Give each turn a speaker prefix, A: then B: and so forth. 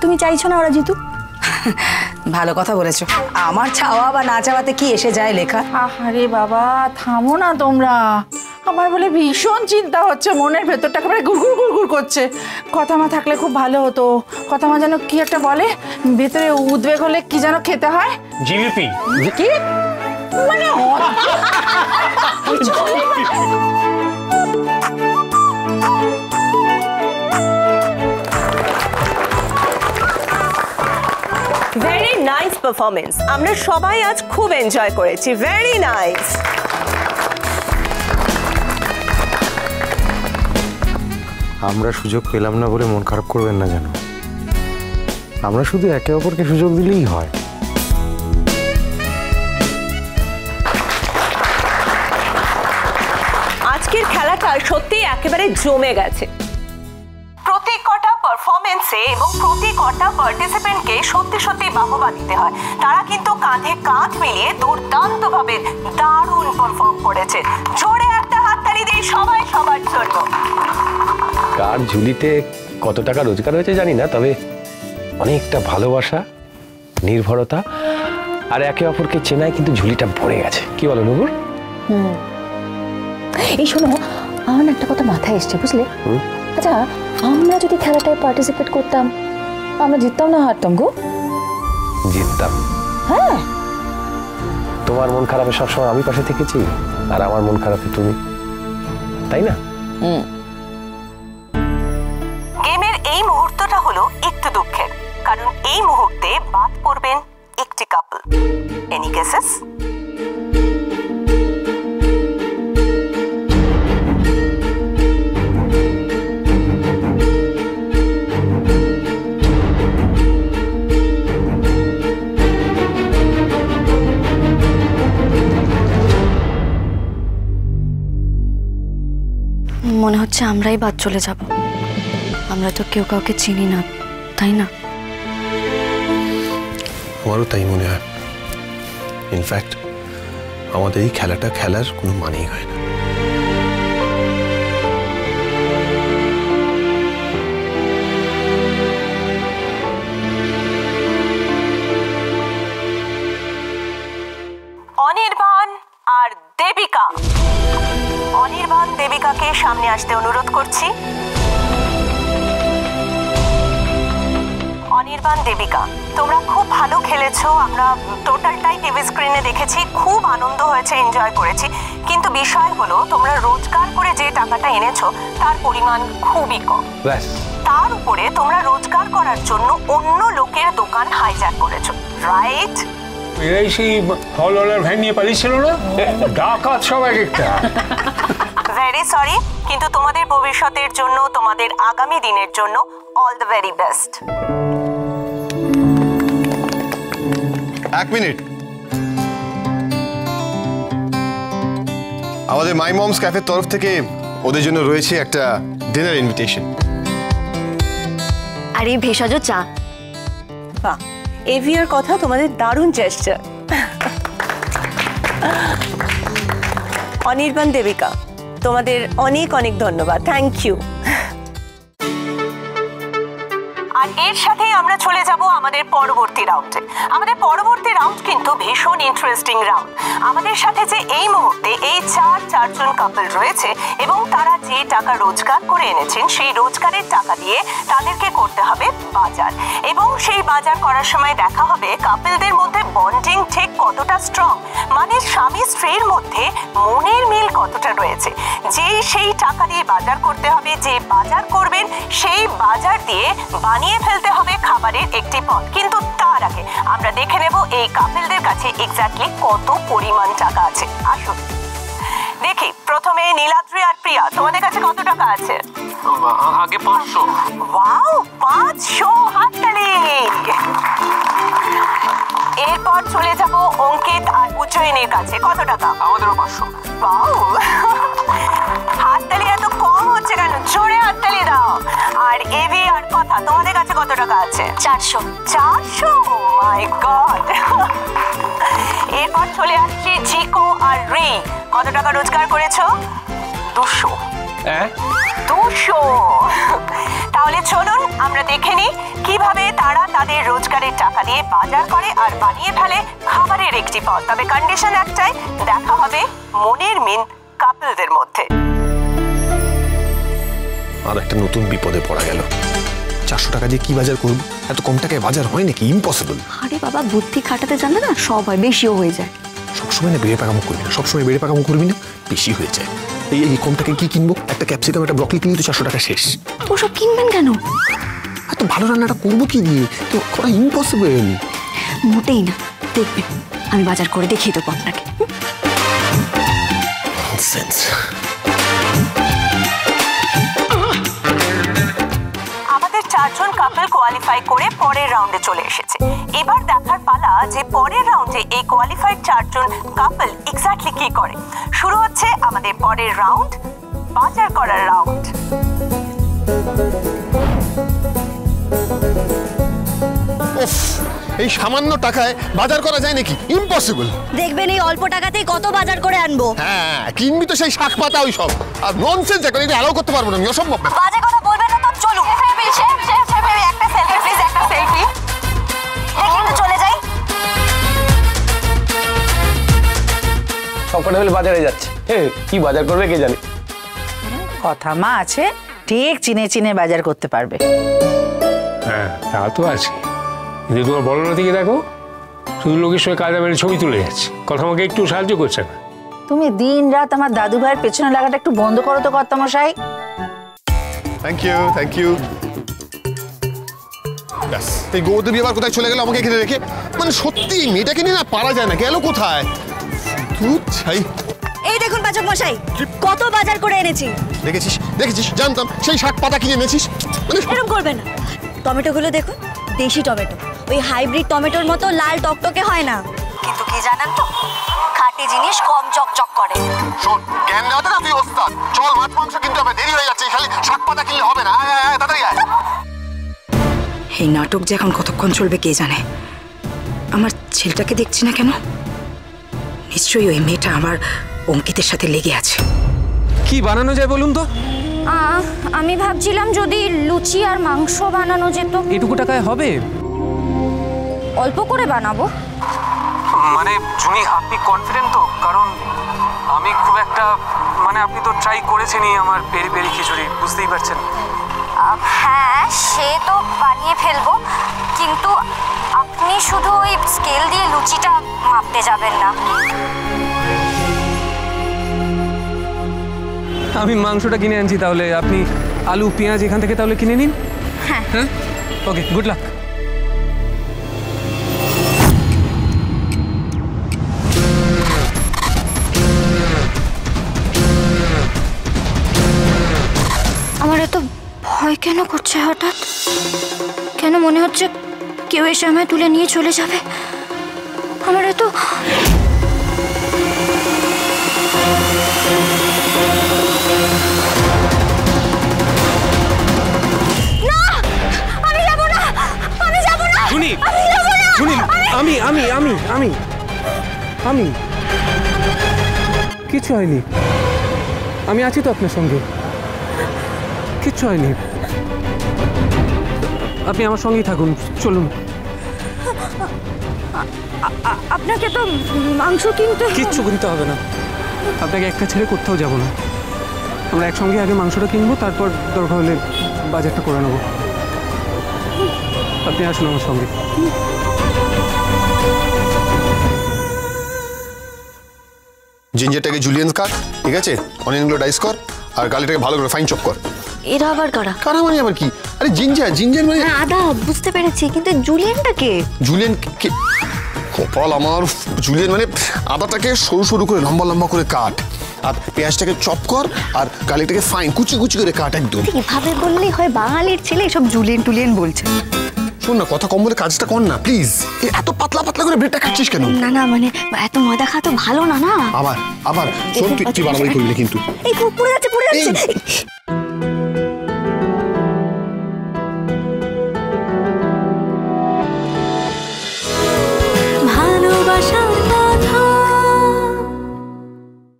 A: তুমি চাইছো না ওরা জিতুক?
B: ভালো কথা বলেছো। আমার চাওয়া বা না চাওয়াতে কি এসে যায় লেখা?
C: আরে বাবা থামো না তোমরা, আমার বলে ভীষণ চিন্তা হচ্ছে, মনের ভেতরটা একেবারে গুড়গুড় গুড়গুড় করছে। কথা মা থাকলে খুব ভালো হতো। কথা মা যেন কি একটা বলে, ভেতরে উদ্বেগ হলে কি যেন খেতে হয়,
D: জিলিপি।
C: কি মানে
E: ভেরি নাইস পারফরমেন্স, আমরা সবাই আজ খুব এনজয় করেছি। Very nice.
F: আমরা সুযোগ পেলাম না বলে মন খারাপ করবেন না যেন, আমরা শুধু একে অপরকে সুযোগ দিলেই হয়।
E: আজকের খেলাটা সত্যি একেবারে জমে গেছে। প্রতি কটা পারফরমেন্সে এবং প্রতি কটা পার্টিসিপেন্টকে সত্যি সত্যি বাহবা দিতে হয়। তারা কিন্তু কাঁধে কাঁধ মিলিয়ে দুর্দান্তভাবে দারুণ পারফর্ম করেছে। জোরে একটা হাততালি দিই সবাই সবার জন্য।
G: কার ঝুলিতে কত টাকা রোজগার হয়েছে জানি না, তবে অনেকটা ভালোবাসা, নির্ভরতা আর একে অপরকে চেনায় কিন্তু ঝুলিটা ভরে গেছে। কি বলো নুপুর?
A: এই শোনো, আমার একটা কথা মাথায় এসছে, বুঝলে? আচ্ছা, আমরা যদি খেলাটায় পার্টিসিপেট করতাম, আমরা জিততাম না হারতাম গো?
G: জিততাম।
A: হ্যাঁ,
G: তোমার মন খারাপে সবসময় আমি পাশে থেকেছি, আর আমার মন খারাপে তুমি, তাই না?
E: গেমের এই মুহূর্তটা হলো একটু দুঃখের, কারণ এই মুহূর্তে বাদ পড়বেন একটি কাপল। Any cases?
H: মনে হচ্ছে আমরাই বাদ চলে যাব। আমরা তো কেউ কাউকে চিনি না, তাই না?
F: আমারও তাই মনে হয়। ইনফ্যাক্ট আমাদের এই খেলাটা খেলার কোনো মানেই হয় না।
E: অনির্বাণ আর দেবিকা, অনির্বাণ দেবিকাকে সামনে আসতে অনুরোধ করছি। অনির্বাণ, দেবিকা, তোমরা খুব ভালো খেলেছো। আমরা টোটালটাই টিভি স্ক্রিনে দেখেছি, খুব আনন্দ হয়েছে, এনজয় করেছি। কিন্তু বিষয় হলো, তোমরা রোজগার করে যে টাকাটা এনেছো তার পরিমাণ খুবই কম। তার উপরে তোমরা রোজগার করার জন্য অন্য লোকের দোকান হাইজ্যাক করেছো, রাইট?
D: এরাই সেই ফলওয়ালার ভ্যান নিয়ে পালিয়েছিল না? ডাকাত সব এক একটা।
E: ভেরি সরি, কিন্তু তোমাদের ভবিষ্যতের জন্য, তোমাদের আগামী দিনের জন্য অল দ্য ভেরি বেস্ট।
F: এক মিনিট, আমাদের মাই মমস ক্যাফের তরফ থেকে ওদের জন্য রয়েছে একটা ডিনার ইনভিটেশন।
H: আর এই ভেষজ চা।
E: বাহ, এভিয়ার কথা তোমাদের দারুণ জেস্টার। অনির্বাণ, দেবিকা, তোমাদের অনেক অনেক ধন্যবাদ, থ্যাংক ইউ। আর এর সাথেই আমরা চলে যাব আমাদের পরবর্তী রাউন্ডে। আমাদের পরবর্তী রাউন্ড কিন্তু ভীষণ ইন্টারেস্টিং রাউন্ড। আমাদের সাথে যে এই মুহূর্তে এই চারজন কাপল রয়েছে এবং তারা যে টাকা রোজগার করে এনেছেন, সেই রোজগারের টাকা দিয়ে তাদেরকে করতে হবে বাজার, এবং সেই বাজার করার সময় দেখা হবে কাপলদের মধ্যে বন্ডিং ঠিক কতটা স্ট্রং, মানে স্বামী স্ত্রীর মধ্যে মনের মিল কতটা রয়েছে। যেই সেই টাকা দিয়ে বাজার করতে হবে, যে বাজার করবেন সেই বাজার দিয়ে বানিয়ে ফেলতে হবে খাবারের একটি পদ। কিন্তু তার আগে আমরা দেখে নেব এই কাপলদের কাছে এক্স্যাক্টলি কত পরিমাণ টাকা আছে। আসুন দেখি, প্রথমে নীলাদ্রি আর প্রিয়া, তোমাদের কাছে কত টাকা আছে?
D: আগে 500।
E: ওয়াও, 500, হাততালি। এরপর চলে যাব অঙ্কিত আর উজ্জয়িনীর কাছে, কত টাকা?
D: আমাদেরও 500।
E: ওয়াও, হাততালি এত কম হচ্ছে কেন? জোরে হাততালি দাও। আর এভি আর কথা, তোমাদের কাছে কত টাকা আছে?
H: 400।
E: 400, মাই গড। এরপর চলে আসছি জিকো আর রি, কত টাকা রোজগার করেছো? 200। 200। তাহলে চলুন আমরা দেখে নিই কিভাবে তারা আমাদের রোজগারের টাকা দিয়ে বাজার করে আর বানিয়ে ফেলে খাবারের একটি পদ। তবে কন্ডিশন একটাই, দেখা হবে মনের মিল কাপলদের মধ্যে।
I: আর একটা নতুন বিপদে পড়া গেল। 400 টাকা দিয়ে কি বাজার করব? এত কম টাকায় বাজার হয় নাকি? ইম্পসিবল।
H: আরে বাবা, বুদ্ধি খাটাতে জানলে না সব হয়, বেশিও হয়ে যায়।
I: সবসময় না বেড়ে পাকামো করবি না, সবসময় বেড়ে পাকামো করবি না, বেশি হয়ে যায়। এই কম টাকায় কি কিনবো? একটা ক্যাপসিকাম, একটা ব্রকলি কিনলে তো 400 টাকা শেষ।
H: ওসব কিনবেন কেন?
I: এত ভালো রান্নাটা করবো কি দিয়ে? তো করা ইম্পসিবল।
H: মোটেই না, দেখবেন আমি বাজার করে দেখিয়ে দেবো আপনাকে।
E: আমাদের 4 জন কাপল কোয়ালিফাই করে পরের রাউন্ডে চলে এসেছে। এবার দেখার পালা যে পরের রাউন্ডে এই কোয়ালিফাইড 4 জন কাপল এক্স্যাক্টলি কি করে। শুরু হচ্ছে আমাদের পরের রাউন্ড, বাজার করার রাউন্ড।
I: এই সামান্য টাকায় বাজার করা যায় নাকি? ইম্পসিবল।
H: দেখবেন এই অল্প টাকাতেই কত বাজার করে আনবো।
I: হ্যাঁ, কিনবি তো সেই শাক পাতা ওই সব। আর ননসেন্স, এখন এটা অ্যালাউ করতে পারবো না, আমি অসম্ভব।
E: বাজে কথা বলবেন না তো চলুন। একটা সেলফি প্লিজ, একটা সেলফি। একটু চলে যাই।
G: সব কটা মিলে বাজারে যাচ্ছে। কি বাজার করবে কে জানে।
C: কথা মা আছে, ঠিক চিনে চিনে বাজার করতে পারবে।
D: হ্যাঁ, তা তো আছে, কিন্তু তোমার বড়রা দিকে দেখো, শুধু লোকের সঙ্গে কাজে মেরে ছবি তুলে যাচ্ছে, কথা আমাকে একটু সাহায্য করছে না।
C: তুমি দিন রাত আমার দাদু ভাইয়ের পেছনে লাগাটা একটু বন্ধ করো তো কর্তামশাই।
I: Thank you, thank you. ব্যাস, এই গৌতমী আবার কোথায় চলে গেল আমাকে এখানে রেখে? মানে সত্যি মেয়েটাকে নিয়ে না পারা যায় না, গেল কোথায়?
H: এই দেখুন পাচক মশাই, কত বাজার করে এনেছি।
I: দেখেছিস দেখেছিস, জানতাম সেই শাক পাতা কিনে এনেছিস। মানে
H: এরকম করবেন না। টমেটোগুলো দেখুন, দেশি টমেটো, ওই হাইব্রিড টমেটোর মতো লাল টকটকে হয় না, কিন্তু কি জানেন তো, খাঁটি জিনিস কম চকচক করে।
I: শোন, জ্ঞান দেওয়াতে না তুই ওস্তাদ। চল, মাছ মাংস কিনতে হবে, দেরি হয়ে যাচ্ছে। খালি শাক পাতা কিনলে হবে না, তাড়াতাড়ি আয়।
B: এই নাটক যে এখন কতক্ষণ চলবে কে জানে। আমার ছেলেটাকে দেখছি না কেন? নিশ্চয়ই ওই মেয়েটা আমার অঙ্কিতের সাথে লেগে আছে।
J: কি বানানো যায় বলুন তো?
H: আমি ভাবছিলাম যদি লুচি আর মাংস বানানো যেত।
J: এটুকু টাকায় হবে?
H: অল্প করে বানাবো।
J: মানে জুনি, আপনি কনফিডেন্ট তো? কারণ আমি খুব একটা, মানে আপনি তো ট্রাই করেছেনই আমার পেরি পেরি খিচুড়ি, বুঝতেই পারছেন।
H: হ্যাঁ, সে তো বানিয়ে ফেলবো, কিন্তু আপনি শুধু ওই স্কেল দিয়ে লুচিটা মাপতে যাবেন না।
J: আমি মাংসটা কিনে আনছি, তাহলে আপনি আলু পেঁয়াজ এখান থেকে তাহলে কিনে নিন।
H: হ্যাঁ,
J: ওকে, গুড লাক।
H: আমার এত ভয় কেন করছে হঠাৎ? কেন মনে হচ্ছে কেউ এসে আমায় তুলে নিয়ে চলে যাবে? আমার এত
J: আমি কিচ্ছু হয়নি, আমি আছি তো আপনার সঙ্গে, কিচ্ছু হয়নি। আপনি আমার সঙ্গেই থাকুন, চলুন।
H: আপনাকে তো মাংস কিনতে,
J: কিচ্ছু কিনতে হবে না, আপনাকে একটা ছেড়ে কোথাও যাব না। আমরা একসঙ্গে আগে মাংসটা কিনবো, তারপর দরকার হলে বাজারটা করে নেবো। আপনি আসুন আমার সঙ্গে।
I: জিঞ্জারটাকে জুলিয়েন্স কাট, ঠিক আছে? অনিয়নগুলো ডাইস কর, আর গালিটাকে ভালো করে ফাইন চপ কর।
H: এরা আবার কারা?
I: কারা মানে আবার কি? আরে জিঞ্জার, জিঞ্জার মানে
H: আদা, বুঝতে পেরেছি, কিন্তু জুলিয়েনটা কে?
I: জুলিয়েন কে? কপাল আমার। জুলিয়েন মানে আদাটাকে সরু সরু করে লম্বা লম্বা করে কাট, আর পেঁয়াজটাকে চপ কর, আর গালিটাকে ফাইন কুচি কুচি করে কাট একদম।
H: এভাবে বললেই হয়? বাঙালির ছেলে এসব জুলিয়েন টুলিয়েন বলছে।
I: শোন না, কথা কম বলে কাজটা কর না প্লিজ। এত পাতলা পাতলা করে ব্রেডটা খাচ্ছিস কেন?
H: না না, মানে এত ময়দা খাওয়া তো ভালো না। না
I: আবার আবার শোন, তুই বাড়াবাড়ি করবি না কিন্তু।
H: এই পড়ে যাচ্ছে, পড়ে যাচ্ছে।